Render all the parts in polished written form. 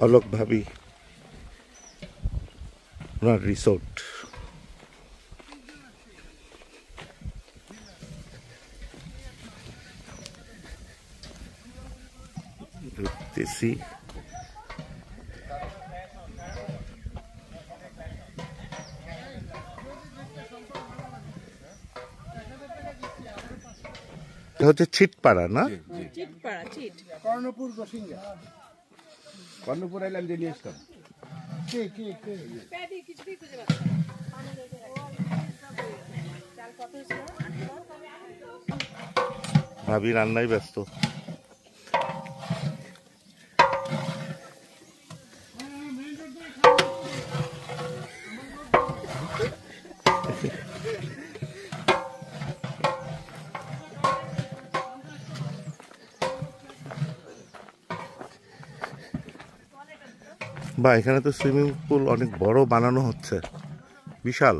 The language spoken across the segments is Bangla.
অলোক ভাবি ওনার রিসোর্ট। দেখতেছি হচ্ছে ছিটপাড়া না? কর্ণপুর আইলাম যে নিয়ে আসতাম। ভাবি রান্নায় ব্যস্ত। বা এখানে তো সুইমিং পুল অনেক বড় বানানো হচ্ছে, বিশাল।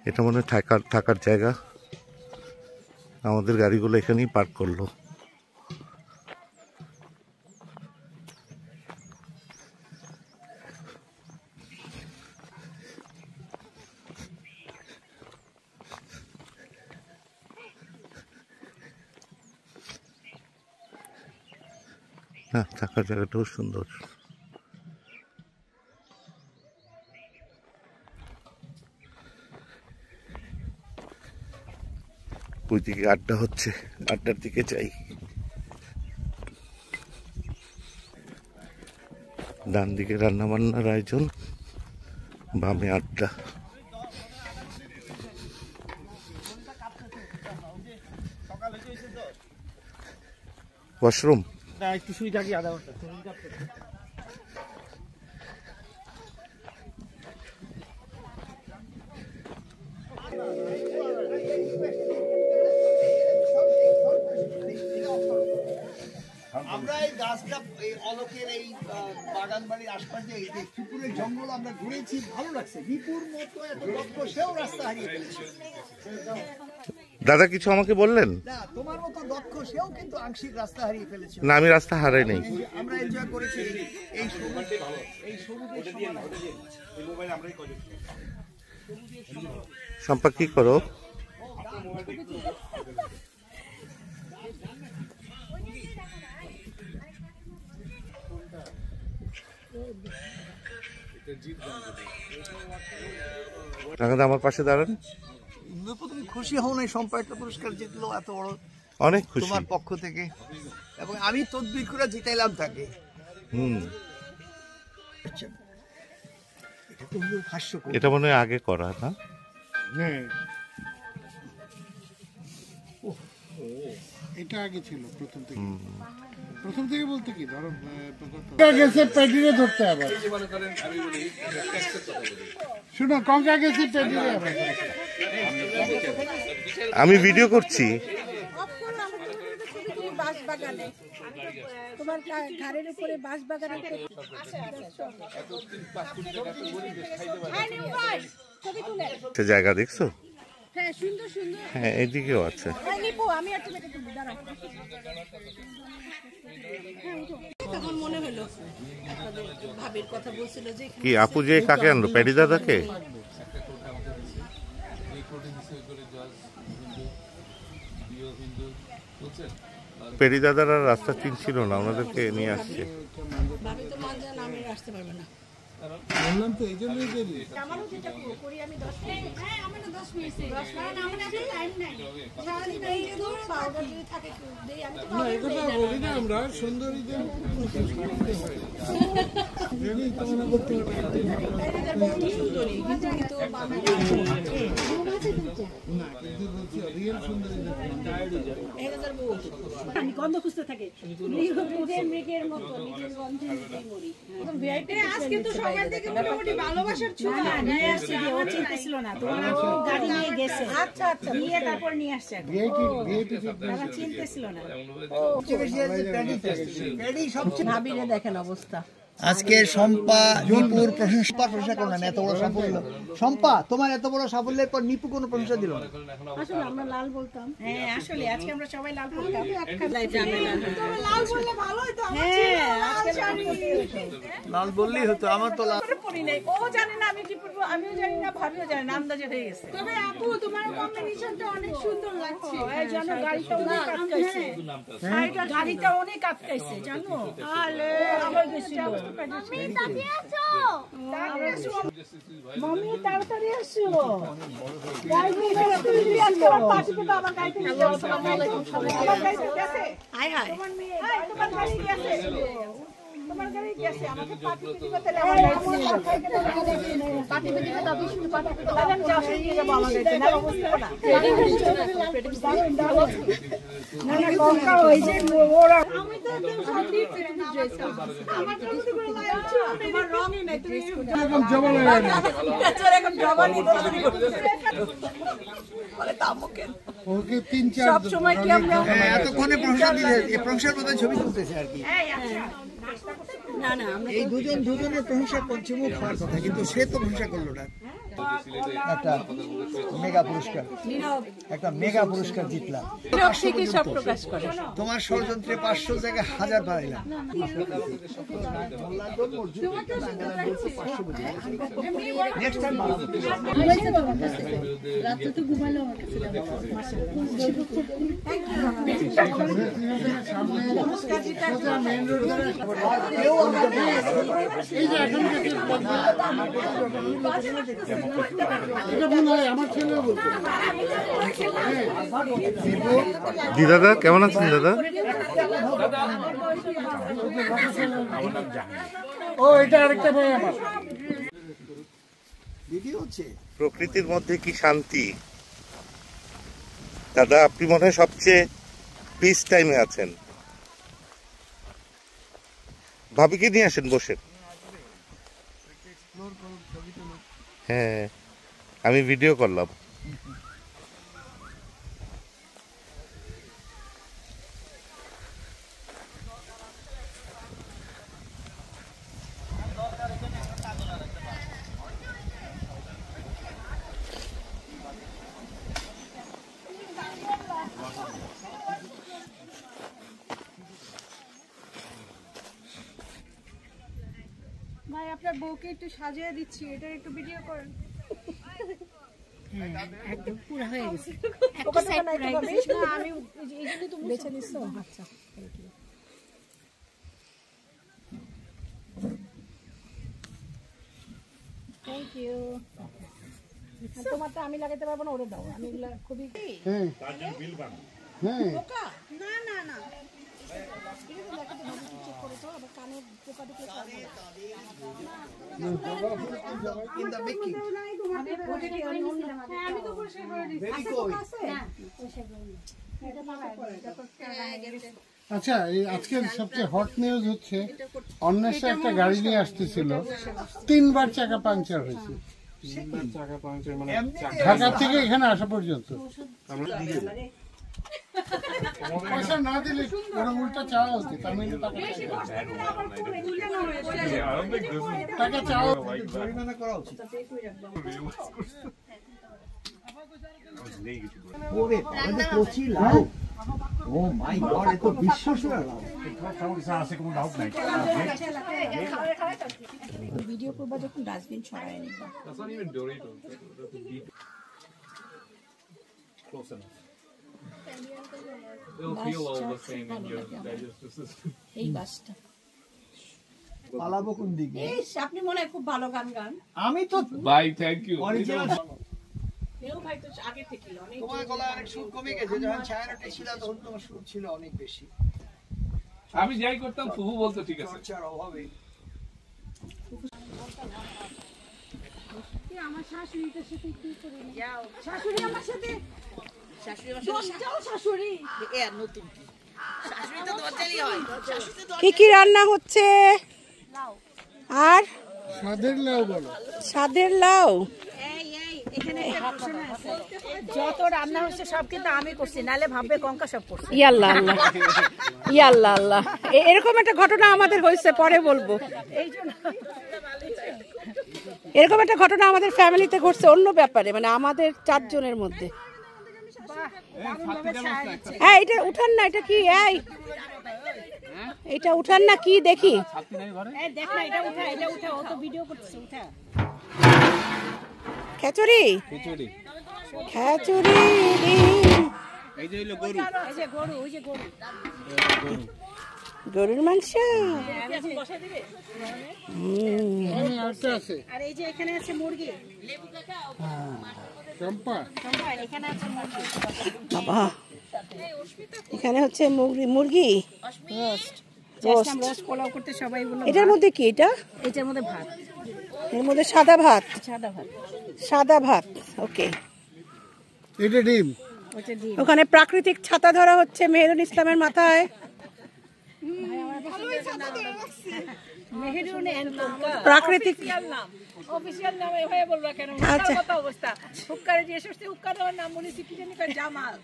এটা মনে হয় থাকার জায়গা। আমাদের গাড়িগুলো এখানেই পার্ক করলো। না, থাকার জায়গাটাও সুন্দর। ওইদিকে আড্ডা হচ্ছে, আড্ডার দিকে যাই। ডান দিকে রান্না বান্নার আয়োজন, বামে আড্ডা। ওয়াশরুম একটু শুই থাকি আধা ঘন্টা। আমরা এই গাছটা এই অলোকের এই বাগান বাড়ির আশপাশে এই বিপুরের জঙ্গল আমরা ঘুরেছি, ভালো লাগছে। বিপুর মতো এত দক্ষ, সেও রাস্তা হারিয়ে ফেলেছে। দাদা কিছু আমাকে বললেন না, তোমার মতো দক্ষ সেও কিন্তু আংশিক রাস্তা হারিয়ে ফেলেছে। না, আমি রাস্তা হারাই নাই। আমরা এনজয় করেছি এই সম্পা কি করো? আমার পাশে দাঁড়ান। তুমি খুশি হও না সম্পা একটা পুরস্কার জিতলো, এত বড়? অনেক খুশি তোমার পক্ষ থেকে, এবং আমি তদবির করে জিতাইলাম তাকে। এটা মনে হয় আগে করা না? এটা আগে ছিল প্রথম থেকে বলতে কি ধরো গেছে পেডিরে ধরতে হবে। শুনো, কঙ্কা গেছে পেডিরে আবার। আমি ভিডিও করছি। তোমার ঘরের উপরে বাঁশ বাগানের জায়গা দেখছো? হ্যাঁ, সুন্দর সুন্দর। হ্যাঁ, এদিকেও আছে। তখন মনে হলো ভাবির কথা বলছিল যে কি আপু যে কাকে আনলো? প্যাডি দাদাকে? পেরি দাদারা রাস্তা চিনছিল না, ওনাদেরকে নিয়ে আসছে। ভাবি তো মান জান আমি আসতে পারবে না। বললাম তো এই জন্যই দেরি। আমারও যেটা করি আমি 10 মিনিট। হ্যাঁ, আমার 10 মিনিট। 10 মিনিট আমার কাছে টাইম নাই। সারাদিন এই তো পাউডার যদি থাকে দেই, আমি তো না, এই কথা বলি না আমরা, সুন্দরীদের জানি তোমরা করতে পারবে না। সুন্দরী কিন্তু মামা না, কিন্তু বলছি রিয়েল সুন্দরীদের আমি গন্ধ খুঁজতে থাকি, মৃগের মতো নিজের গন্ধে নিজেই মরি। একদম ভিআইপি। আজ কিন্তু সকাল থেকে মোটামুটি ভালোবাসার ছোঁয়া নিয়ে আসছে। ও চিন্তাছিল না, তোমার গাড়ি নিয়ে গেছে। আচ্ছা আচ্ছা, নিয়ে তারপর নিয়ে আসছে। তারা চিন্তাছিল না। পেডি সবচেয়ে ভাবিরে দেখেন অবস্থা। আজকে শম্পা নিপুর প্রশংসা করলেন এত বড় সাফল্য। শম্পা, তোমার এত বড় সাফল্যের পর নিপু কোনো প্রশংসা দিল না। আসলে আমরা লাল বলতাম। হ্যাঁ আসলে আজকে আমরা সবাই লাল বলতাম। লাল বললে ভালো হতো। হ্যাঁ আজকে লাল বললেই হতো, আমার তো লাল পরি নাই। ও জানে না আমি কি পরবো, আমিও জানি না, ভাবিও জানে না, আন্দাজে হয়ে গেছে। তবে আপু তোমার কম্বিনেশনটা অনেক সুন্দর লাগছে। এই জানো গাড়িটা অনেক আটকাইছে। গাড়িটা অনেক আটকাইছে জানো। আলে আবার গেছিল। মাম্মি তাড়াতাড়ি আসো। মাম্মি তাড়াতাড়ি আসো। গাড়ি তুই আসো। পার্টিতে তো আমার গাড়িতে যাও। আমার গাড়ি গেছে। High high. তোমার মেয়ে, তোমার গাড়ি গেছে। তোমার গাড়ি গেছে। আমাকে পার্টিতে দিতে তাহলে আমার পার্টিতে দিতে দাও। বিষ্ণু পার্টিতে দাও। আমি যাও নিয়ে যাব আমার গাড়িতে। না অবস্থা না। না না কঙ্কা ওই যে ওরা আমি তো একদম সত্যি ড্রেস আমার তো কিছু করে লাগছে। তোমার রঙই নাই তুমি এরকম জবাব লাগে না। বেচারা এখন জবানি দৌড়াদৌড়ি করতেছে। বলে তামকে ওকে 3-4 সব সময় কি আমরা এতক্ষণে প্রশংসা দিলে, এই প্রশংসার মতন ছবি তুলতেছে আর কি। না না আমরা এই দুজনের প্রশংসা করছে, মুখ হওয়ার কথা, কিন্তু সে তো প্রশংসা করলো না। একটা মেগা পুরস্কার, একটা মেগা পুরস্কার জিতলাম। ঠিকই সব প্রকাশ করে। তোমার ষড়যন্ত্রে 500 জায়গায় 1000 বাড়াইলাম। নেক্সট টাইম বাড়াবো। রাতে তো ঘুমালো আমার কাছে মেইন রোড ধরে এই যে এখন এটা মনে হয় আমার ছেলেও বলতো। দাদা কেমন আছেন দাদা? ও এটা আরেকটা ভাই আমার। ভিডিও হচ্ছে। প্রকৃতির মধ্যে কি শান্তি। দাদা আপনি মনে হয় সবচেয়ে পিস টাইমে আছেন। ভাবিকে নিয়ে আসেন, বসেন। হ্যাঁ আমি ভিডিও করলাম। ভাই আপনার বউকে একটু সাজিয়ে দিচ্ছি, এটা একটু ভিডিও করেন। একদম পুরো হয়ে গেছে। একটা সাইড না আমি এই জন্য তুমি বেছে নিছো। আচ্ছা থ্যাংক ইউ। তোমারটা আমি লাগাতে পারবো না, ওরে দাও। আমি এগুলা খুবই হ্যাঁ হ্যাঁ না না না চেক করে তো আবার কানে পোকা ঢুকে In the making. আমি তো পরিষ্কার করে দিচ্ছি। Very good. আচ্ছা এই আজকের সবচেয়ে হট নিউজ হচ্ছে অন্বেষা একটা গাড়ি নিয়ে আসতেছিল, 3বার চাকা পাংচার হয়েছে ঢাকা থেকে এখানে আসা পর্যন্ত। পয়সা না দিলে ওরা উল্টা চাওয়া উচিত। আমি টাকা চাওয়া জরিমানা করা উচিত। ওরে তাহলে কচি লাউ। ও মাই গড, এত বিশ্বসনীয় লাউ। ভিডিও করবা যখন ডাস্টবিন ছড়ায় নিবা। এই বাসটা পালাবো কোন দিকে? আপনি মনে হয় খুব ভালো গান গান। আমি তো বাই, থ্যাংক ইউ। অরিজিনাল। এও ভাই তো আগে থেকে অনেক তোমার গলায় অনেক সুর কমে গেছে, যখন ছায়ানটে ছিল তখন তোমার সুর ছিল অনেক বেশি। আমি যাই করতাম ফুফু বলতো ঠিক আছে। চর্চার অভাবে আমার শাশুড়িটার সাথে কি করে যাও? শাশুড়ি আমার সাথে, শাশুড়ি আমার সাথে যাও। শাশুড়ি এ নতুন কি শাশুড়ি তো দরজালি হয়। কি কি রান্না হচ্ছে? লাউ আর স্বাদের লাউ বলো। স্বাদের লাউ। যত রান্না হচ্ছে সব কিন্তু আমি করছি, নালে ভাববে কঙ্কা সব করছে। ইয়াল্লাহ আল্লাহ, ইয়াল্লাহ আল্লাহ। এরকম একটা ঘটনা আমাদের হয়েছে, পরে বলবো। এরকম একটা ঘটনা আমাদের ফ্যামিলিতে ঘটছে, অন্য ব্যাপারে, মানে আমাদের 4 জনের মধ্যে। হ্যাঁ, এটা উঠান না, এটা কি? এটা উঠান না, কি দেখি? খিচুড়ি, খিচুড়ি। গরুর মাংস। আর এই যে এখানে আছে মুরগি, বাবা এখানে হচ্ছে মুরগি রোস্ট পোলাও করতে সবাই বললো। এটার মধ্যে কি? এটার মধ্যে ভাত, এর মধ্যে সাদা ভাত। সাদা ভাত, সাদা ভাত, ওকে। এটা ডিম। ওটা ডিম। ওখানে প্রাকৃতিক ছাতা ধরা হচ্ছে মেহেরুন ইসলামের মাথায়। প্রাকৃতিক অফিসিয়াল নাম এভাবে বলবা কেন? আচ্ছা। কত অবস্থা হুক্কারে যে এসেছে, হুক্কার নামের নাম বলেছি কি জানি কয় জামাল।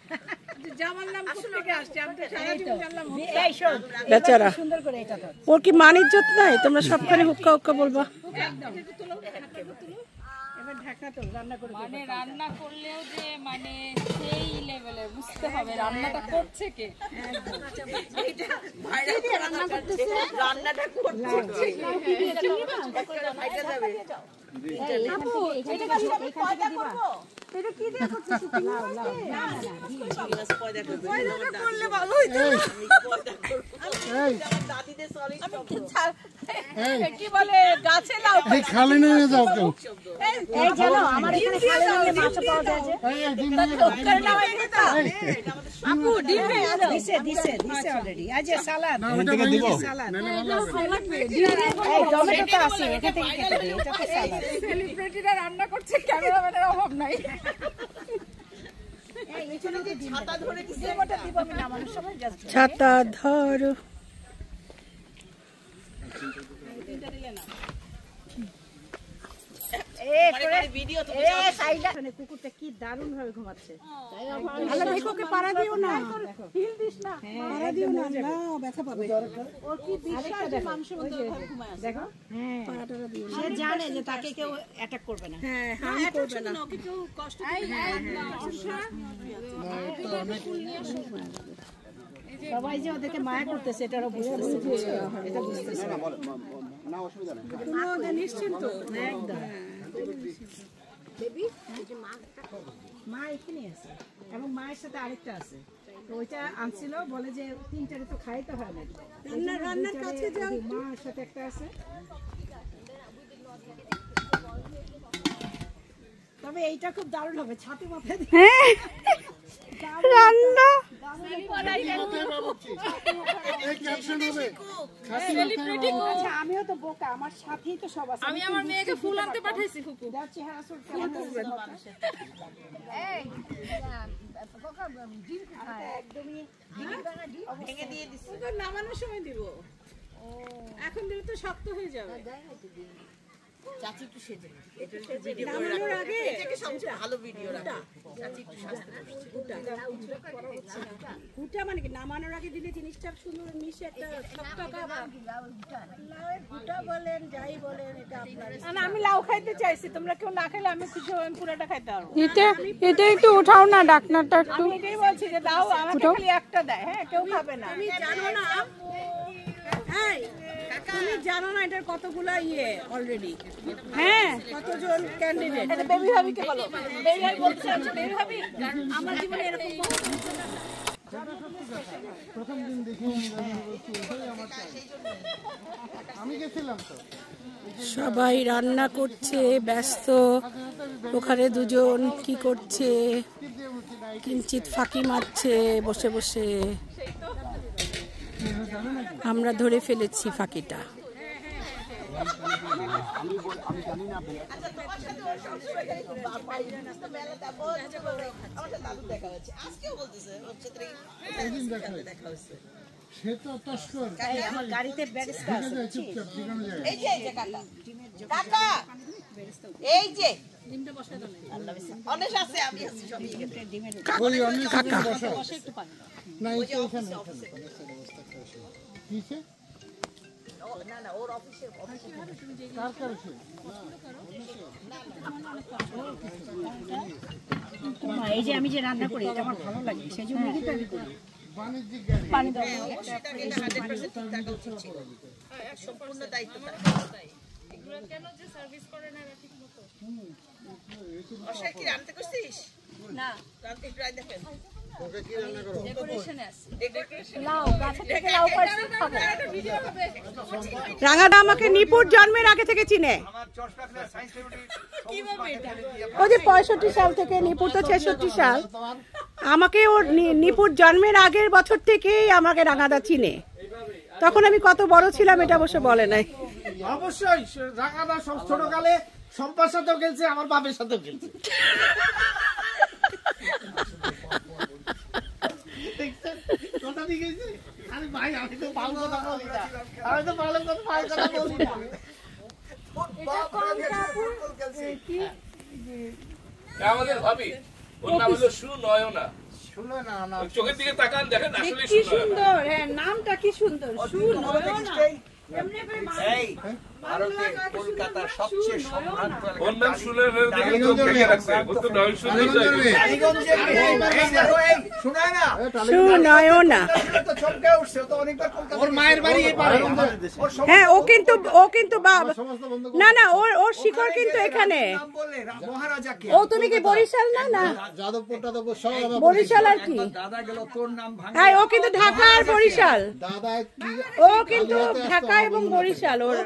জামাল নাম কোথা থেকে আসছে? আমি তো সারা জীবন জানলাম হুক্কা। এই শোন, বেচারা, সুন্দর করে এটা ধর। ওর কি মান ইজ্জত নাই? তোমরা সবখানে হুক্কা হুক্কা বলবা। এবার ঢাকনা তো রান্না করে মানে রান্না করলেও যে মানে সেই লেভেলে বুঝতে হবে রান্নাটা করছে কে। কি বলে গাছে লাউ খালি নিয়ে যাও কেউ। এই জানো আমার এখানে খালে নিয়ে মাছ পাওয়া যায় যে হুক্কার নাম এটা আপু ডিম দিছে অলরেডি। আজ সালাদ সালাদ এই টমেটো তো আছে, এখান থেকে কেটে দে, এটা তো সালাদ। সেলিব্রিটিরা রান্না করছে, ক্যামেরাম্যানের অভাব নাই। এই এখানে যে ছাতা ধরে কি দেবটা দিব আমি নামানোর সময় জাস্ট ছাতা ধরো। কুকুরটা কি দারুণ ভাবে ঘুমাচ্ছে। দেখো ওকে পাড়া দিও না, হিল দিস না, পাড়া দিও না, না ব্যথা পাবে। ওর কি বিশ্বাস যে মানুষের মতো ঘুমায় আছে। দেখো পাড়াটা দিও না, সে জানে যে তাকে কেউ অ্যাটাক করবে না। হ্যাঁ হার্ম করবে না, ওকে কেউ কষ্ট দিবে না। সবাই যে ওদেরকে মায়া করতেছে এটা ওরা বুঝতেছে, এটা বুঝতেছে না। অসুবিধা নেই, কোনো নিশ্চিন্ত একদম। বেবি মা এখানে আছে এবং মায়ের সাথে আরেকটা আছে, তো ওইটা আনছিল, বলে যে 3টারে তো খাইতে হয় না, রান্নার কাছে যাও। মার সাথে একটা আছে, তবে এইটা খুব দারুণ হবে, ছাতি মাথায় দিয়ে রান্না। আচ্ছা, আমিও তো বোকা, আমার সাথেই তো সব আছে। আমি আমার মেয়েকে ফুল আনতে পাঠাইছি ফুপু। চেহারা সুট কেমন করবেন? একদমই ভেঙে দিয়ে দিচ্ছি, নামানোর সময় দিব। এখন দিলে তো শক্ত হয়ে যাবে। চাচি একটু সেজে নামানোর আগে এটাকে সবচেয়ে ভালো ভিডিও রাখা। চাচি একটু সাজতে গুটা মানে কি নামানোর আগে দিলে জিনিসটা সুন্দর মিশে একটা শক্তকা লাউয়ের গুটা বলেন যাই বলেন, এটা আপনার। না আমি লাউ খাইতে চাইছি, তোমরা কেউ না খেলে আমি কিছু পুরোটা খাইতে পারবো। এটা একটু উঠাও না, ডাকনাটা একটু। আমি এটাই বলছি যে দাও, আমাকে খালি একটা দেয়। হ্যাঁ কেউ খাবে না। তুমি জানো না, এই তুমি জানো না এটার কতগুলা অলরেডি। হ্যাঁ কতজন ক্যান্ডিডেট। এটা বেবি ভাবিকে বলো, বেবি ভাবি বলতে চাচ্ছো, বেবি ভাবি আমার জীবনে এরকম প্রথম দিন দেখি আমি গেছিলাম তো। সবাই রান্না করছে, ব্যস্ত। ওখানে দুজন কি করছে, কিঞ্চিত ফাঁকি মারছে বসে বসে। আমরা ধরে ফেলেছি ফাঁকিটা। সে তো তস্কর, গাড়িতে ব্যারিস্টার আছে। চুপচাপ যেখানে যায়। এই যে কাকা এই যে অনেক আছে, আমি আছি সবই ওই অনেক কাকা বসা না এই তো এখানে কিছে না না ওর অফিসের কার কার আছে এই যে আমি যে রান্না করি এটা আমার ভালো লাগে সেজন্য কিন্তু আমি করি বাণিজ্যিক গাড়ি পানি দাও সেটা কিন্তু 100% ঠিক থাকা উচিত ছিল। সম্পূর্ণ দায়িত্ব তার। এগুলো কেন যে সার্ভিস করে না ঠিক মতো? অর্ষা কি রান্না করছিস? না, রান্না একটু রাই দেখেন। ওকে কি রান্না করো ডেকোরেশনে আছে। লাউ গাছে থেকে লাউ পাড়ছি খাবো। রাঙাদা আমাকে নিপুর জন্মের আগে থেকে চিনে। ওই যে 65 সাল থেকে, নিপুর তো 66 সাল। আমাকে ওর নিপুর জন্মের আগের বছর থেকেই আমাকে রাঙাদা চিনে। তখন আমি কত বড় ছিলাম এটা অবশ্য বলে নাই। অবশ্যই রাঙাদা সব ছোটকালে সম্পার সাথেও খেলছে, আমার বাপের সাথেও খেলছে। ভাই আমি তো ভালো কথা বলি না, আমি তো ভালো কথা বলি না। আমাদের ভাবি, ওর নাম হলো সুনয়না। শুনো না না চোখের দিকে তাকান, দেখেন আসলে কি সুন্দর, হ্যাঁ নামটা কি সুন্দর, সুনয়না। এমনি করে এই ভারতের কলকাতার সবচেয়ে সম্ভ্রান্ত ওর নাম শুনে দেখে তো দেখে রাখছে, ও তো নয় শুনে টালিগঞ্জের এই দেখো, এই শোনায় না সুনয়না। তো চমকে উঠছে, ও তো অনেকবার কলকাতা ওর মায়ের বাড়ি এই পারে। হ্যাঁ ও কিন্তু না না ওর শিকড় কিন্তু এখানে। নাম বললে মহারাজাকে। ও তুমি কি বরিশাল না? না যাদবপুর টাদবপুর সব আমার বরিশাল আর কি। দাদা গেল তোর নাম ভাঙা। হ্যাঁ ও কিন্তু ঢাকা আর বরিশাল। দাদা কি ও কিন্তু ঢাকা এবং বরিশাল। ওর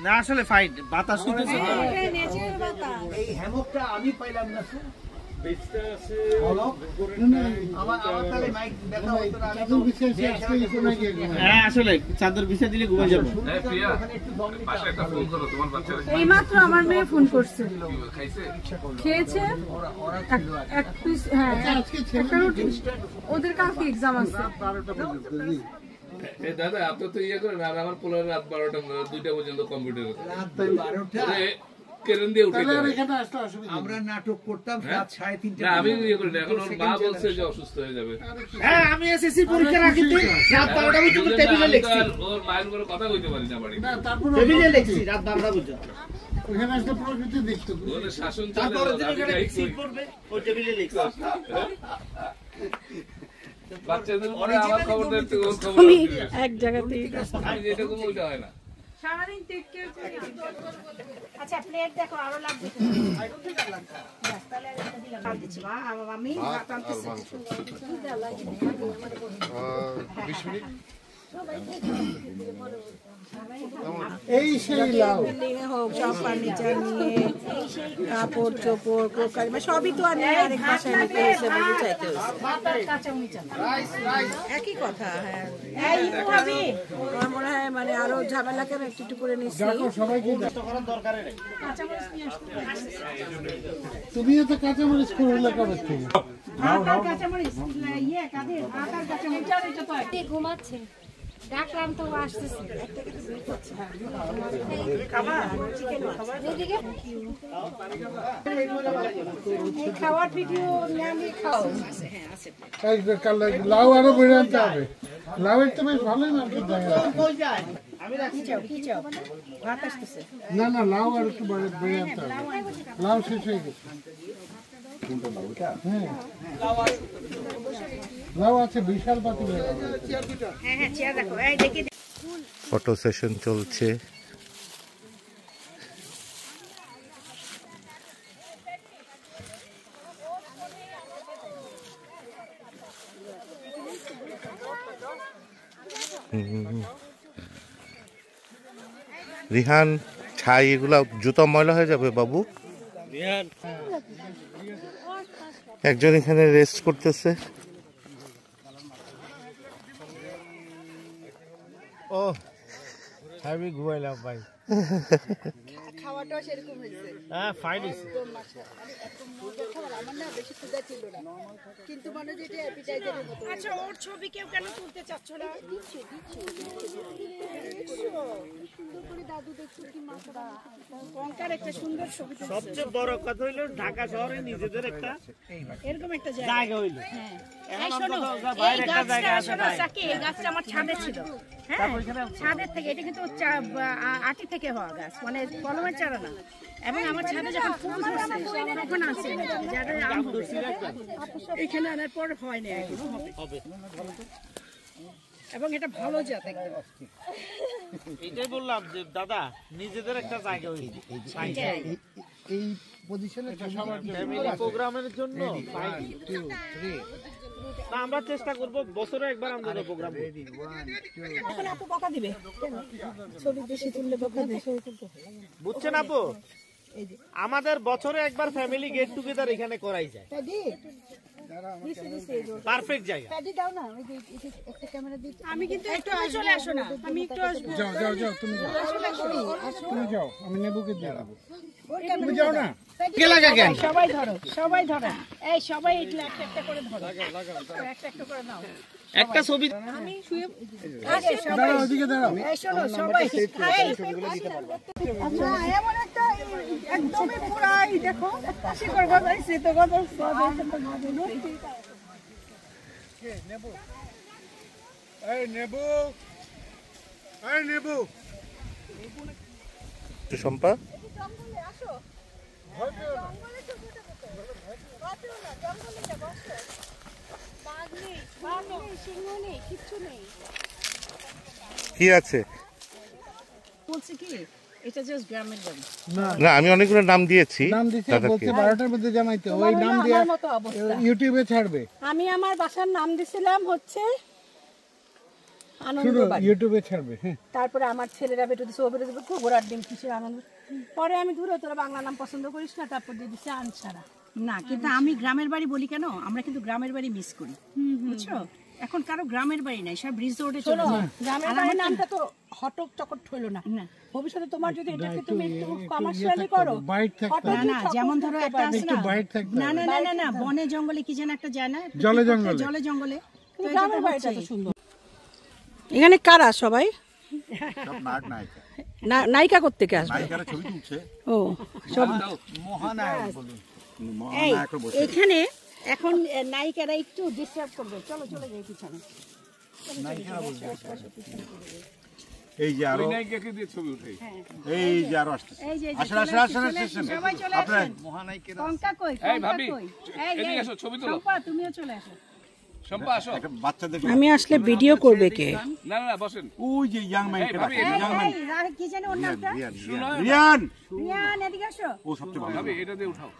না আসলে ফাইট বাতাস হইতেছে। এই হ্যামকটা আমি পাইলাম না তো। আমার তাহলে মাইক দেখা হতো না। চাদর বিছাইছে আজকে এসে না গিয়ে হ্যাঁ আসলে চাদর বিছা দিলে ঘুমাই যাবো। হ্যাঁ প্রিয়া, পাশে একটা ফোন করো, তোমার বাচ্চারা এইমাত্র আমার মেয়ে ফোন করছে, খাইছে? খেয়েছে এক পিস, হ্যাঁ আজকে ছেলে একটা রুটি। ওদের কালকে এক্সাম আছে। 12টা পর্যন্ত জি এই দাদা আপনি তো ইয়ে করেন, আর আমার পোলার রাত 12টা 2টা পর্যন্ত কম্পিউটার রাত 12টা কেরেন দিয়ে উঠে তাহলে আর যায়। এখানে আসতে অসুবিধা নেই। আমরা নাটক করতাম রাত 3:30 না আমি ইয়ে করি না, এখন ওর মা বলছে যে অসুস্থ হয়ে যাবে। হ্যাঁ আমি এসএসসি পরীক্ষার আগে রাত 12টা পর্যন্ত টেবিলে লিখছি। ওর মায়ের উপরে কথা কইতে পারি না বাড়ি। না তারপর টেবিলে লিখছি রাত 12টা পর্যন্ত। ওখানে আসলে প্রকৃতি দেখতে হবে। ওদের শাসন চলে, তারপরে দিন আমি এখানে যাই সিট করি। পড়বে ওই টেবিলে লিখছি। বাচ্চাদের উপরে আমার খবর দেখতে ওর খবর আমি দিবে। এক জায়গাতেই আমি যেটা করবো ওইটা হয় না। সারাদিন টেক কেয়ার করে। আচ্ছা প্লেট দেখো আরো লাগবে তো। ব্যাস, তাহলে আর একটা দিলাম। আর দিচ্ছি, আমি ভাত আনতেছি। এই সেই লাউ বিল্ডিং এ হোক, সব ফার্নিচার নিয়ে, কাপড় চোপড় ক্রোকারি মানে সবই তো আর নিয়ে আরেক বাসায় নিতে হয়েছে, বলে চাইতে হয়েছে। একই কথা। হ্যাঁ এই ভাবি আমার মনে হয় মানে আরো ঝামেলাকে আমি একটু একটু করে নিচ্ছি। সবাইকে তুমিও তো কাঁচামরিচ করলে কবে থেকে ঘুমাচ্ছে, ডাকলাম তো আসতেছে। খাওয়ার ভিডিও নিয়ে খাও। লাউ আরো বেড়ে আনতে হবে। লাউয়ের তো বেশ ভালোই মার্কেট দেখা যাচ্ছে। কি চাও ভাত আসতেছে। না না লাউ আর একটু বেড়ে আনতে হবে। লাউ শেষ হয়ে গেছে। হ্যাঁ লাউ আছে বিশাল পাতি। হ্যাঁ চেয়ার রাখো। এই দেখি ফটো সেশন চলছে। রিহান ছাই এগুলা জুতো ময়লা হয়ে যাবে বাবু। একজন এখানে রেস্ট করতেছে। ও আমি ঘুমাইলাম ভাই। খাওয়াটাও সেরকম হয়েছে। হ্যাঁ ফাইন হইছে। আমার না বেশি ক্ষুধা ছিল না, কিন্তু মানে যেটা অ্যাপিটাইজারের মতো। আচ্ছা ওর ছবি কেউ কেন তুলতে চাচ্ছ না? সুন্দর করে কঙ্কার একটা সুন্দর ছবি তুলছে। সবচেয়ে বড় কথা হইলো ঢাকা শহরে নিজেদের একটা এরকম একটা জায়গা হইলো। হ্যাঁ। এখন এই শোনো, আমরা এই বাইরে একটা জায়গা গাছটা আছে শোনো, ভাই। সাকি, এই গাছটা আমার ছাদে ছিল। হ্যাঁ, ছাদের থেকে, এটা কিন্তু আটি থেকে হওয়া গাছ, মানে কলমের চারা না। এবং আমার ছাদে যখন ফুল ধরছে তখন আছে যারা আম ধরছে এখানে আনার পর হয় না, এখনো হবে। এবং এটা ভালো জাত একদম। এটাই বললাম যে দাদা নিজেদের একটা জায়গা হইলো। এই পজিশনে ফ্যামিলি প্রোগ্রামের জন্য না, আমরা চেষ্টা করব বছরে একবার আমরা প্রোগ্রাম করব। এখন আপু বকা দিবে, ছবি বেশি তুললে বকা দিবে। বুঝছেন আপু, আমাদের বছরে একবার ফ্যামিলি গেট টুগেদার এখানে করাই যায়। পারফেক্ট জায়গা। আমি কিন্তু একটু চলে আসো না, আমি একটু আসবো। যাও যাও যাও, তুমি যাও, তুমি যাও, আমি নেবুকে দিয়ে দেবো। তুমি যাও না, সবাই ধরো, সবাই ধরো, এই সবাই একটা একটা করে ধরো, একটা একটা করে নাও। একটা ছবি আমি শুয়ে আগে সবাই দাঁড়াও, ওদিকে দাঁড়াও। এই শোনো সবাই, এই আচ্ছা, এমন একটা একদমই পুরাই দেখো শিকড় গজাইছে তো গজাইছে। এই নেবু, এই নেবু, শম্পা কি আছে? বলছি কি এটা জাস্ট গ্রামের বাড়ি। না, আমি অনেকগুলো নাম দিয়েছি নাম দিছে, দাদাকে। বলছে 12টার মধ্যে জামাইতে, ওই নাম দিয়ে আমার মতো অবস্থা। ইউটিউবে ছাড়বে। আমি আমার বাসার নাম দিছিলাম হচ্ছে শুনো, আনন্দবাড়ি। ইউটিউবে ছাড়বে। হ্যাঁ, তারপরে আমার ছেলেরা বেটো দিছে, ও বেটো দিবে ঘোড়ার ডিম কিসের আনন্দ। পরে আমি ঘুরে, তোরা বাংলা নাম পছন্দ করিস না, তারপর দিয়ে দিচ্ছে আনসারা। না, কিন্তু আমি গ্রামের বাড়ি বলি কেন, আমরা কিন্তু গ্রামের বাড়ি মিস করি, বুঝছো? এখন কারো গ্রামের বাড়ি নাই, সব ব্রিজ রোডে চলে যায়। গ্রামের বাড়ি নামটা তো হটক চকট হইলো না। ভবিষ্যতে তোমার যদি এটাকে তুমি একটু কমার্শিয়ালি করো, বাইট থাকতে না না, যেমন ধরো একটা আছে একটু না, বাইট থাকতে না না না না না, বনে জঙ্গলে কি যেন একটা যায় না, জলে জঙ্গলে। জলে জঙ্গলে। তো গ্রামের বাড়িটা তো সুন্দর। এখানে কারা সবাই নায়িকা করতে কে আসবে? ও সব এই এখানে এখন নায়িকারা একটু ডিস্টার্ব করবে, চলো চলে যাই পিছনে। এই যে আরো নায়িকাকে দিয়ে ছবি উঠাই। এই যে আরো আসছে। এই যে আসেন আসেন আসেন আসেন। সবাই চলে আসেন। কঙ্কা কই? এই ভাবি, এদিকে আসো, ছবি তোলো। শম্পা তুমিও চলে আসো। শম্পা আসো। একটা বাচ্চাদের আমি আসলে ভিডিও করবে কে? না না না, বসেন। ওই যে ইয়াং ম্যান কে ডাকে, ইয়াং ম্যান এই কি জানি ওর নামটা? রিয়ান, রিয়ান, এদিকে আসো। ও সবচেয়ে ভালো। ভাবি এটা দিয়ে উঠাও।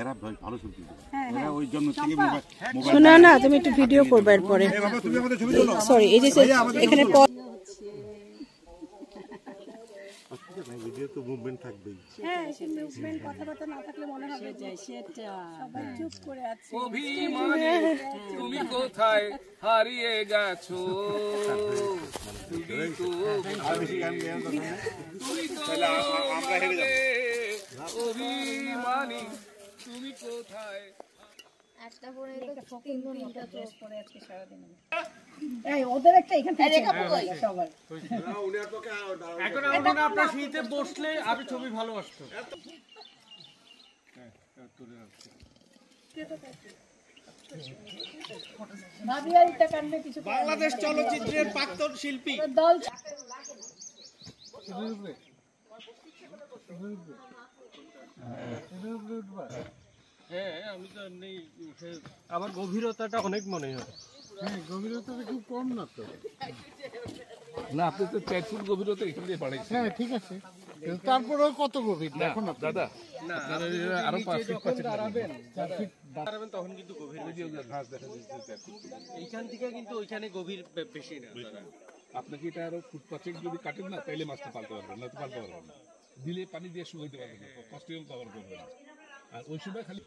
এরা ভালো ছবি তুলতে পারে। এরা ওই জন্য থেকে মোবাইল শোনা না, তুমি একটু ভিডিও করবে এরপরে। এই বাবা তুমি আমাদের ছবি তোলো। সরি, এই যে এখানে ভিডিও তো মুভমেন্ট থাকবেই। হ্যাঁ, মুভমেন্ট কথাবার্তা না থাকলে মনে হবে যে সেটা সবাই চুপ করে আছে। অভিমানে তুমি কোথায় হারিয়ে গেছো, তুমি তো আমরা হেরে যাব। অভিমানী তুমি কোথায়। এই ওদের একটা এখান থেকে সবার এখন আমরা আপনার সিটে বসলে আরো ছবি ভালো আসতো। ভাবি আর এটা কাটলে কিছু বাংলাদেশ চলচ্চিত্রের প্রাক্তন শিল্পী দল হ্যাঁ, আমি তো এমনি আমার গভীরতাটা অনেক মনে হয়। হ্যাঁ, গভীরতাটা খুব কম না তো। না, আপনি তো 4 ফুট গভীরতা এখান দিয়ে বাড়াইছেন। হ্যাঁ, ঠিক আছে, তারপরেও কত গভীর দেখো না। দাদা, আপনারা আরো 5 ফিট পাচ্ছেন। দাঁড়াবেন তখন কিন্তু গভীর ঘাস দেখা যাচ্ছে 4 ফুট। এইখান থেকে কিন্তু ওইখানে গভীর বেশি না। আপনাকে এটা আরো ফুট 5 যদি কাটেন না, তাইলে মাছটা পালতে পারবেন, না তো পালতে পারবেন না। দিলে পানি দিয়ে শুকাইতে পারবেন না, কস্টিউম কভার করবেন। আর ওই সময় খালি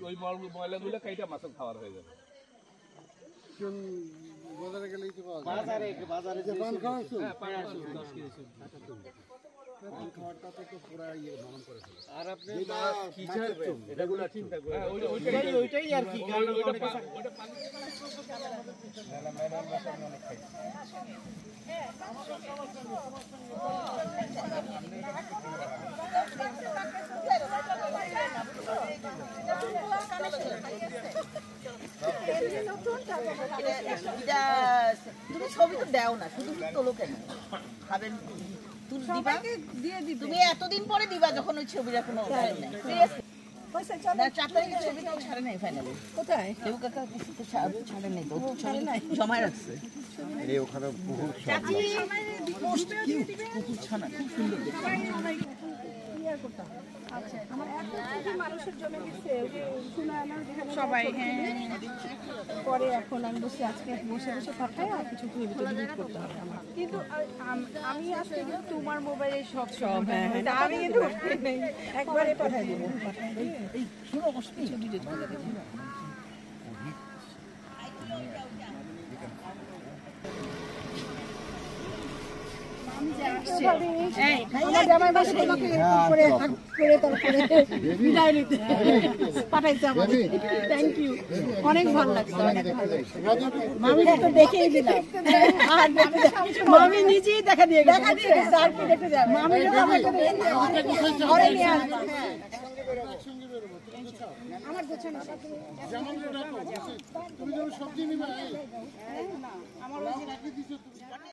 ওই ময়লাগুলো কাইটা মাছের খাবার হয়ে যাবে। বাজারে গেলেই তো পাওয়া যায়। বাজারে যে পান খাওয়াছো? হ্যাঁ, পান খাওয়াছো 10 কেজি। পান খাওয়াটা তো পুরো নরম করে ফেলে। আর আপনি কি চাচ্ছেন? এটাগুলো চিন্তা করে। হ্যাঁ, ওইটাই আর কি। ওইটা পানি হ্যাঁ তুমি ছবি তো দাও না, শুধু তোলো কেন? খাবেন তুমি এতদিন পরে দিবা যখন ওই ছবিটা কোনো না 4 তারিখের ছবি তো ছাড়ে নাই ফাইনালি। কোথায় কেউ কাকা কিছু তো ছাড়ে নাই তো, ছাড়ে নাই জমা রাখছে এই ওখানে পুকুর ছানা খুব সুন্দর আচ্ছা আমার এত মানুষের জন্য গেছে শোনা আমার যেখানে সবাই পরে এখন আমি বসে আজকে বসে বসে থাকায় আর কিছু ডিলিট করতে হবে আমার। কিন্তু আমি আজকে কিন্তু তোমার মোবাইলে সব হ্যাঁ আমি কিন্তু একবারে পাঠিয়ে দেবো এই শুনো অস্মি আমার জামাই বাসা তোমাকে করে তারপরে বিদায় নিতে পাঠাইছে আমাকে। থ্যাংক ইউ, অনেক ভালো লাগছে। মামিকে তো দেখেই দিলাম আর মামি নিজেই দেখা দিয়ে গেছে আর কি দেখতে যাবে মামি আমার গোছানো তুমি যখন সবজি নিবে আমার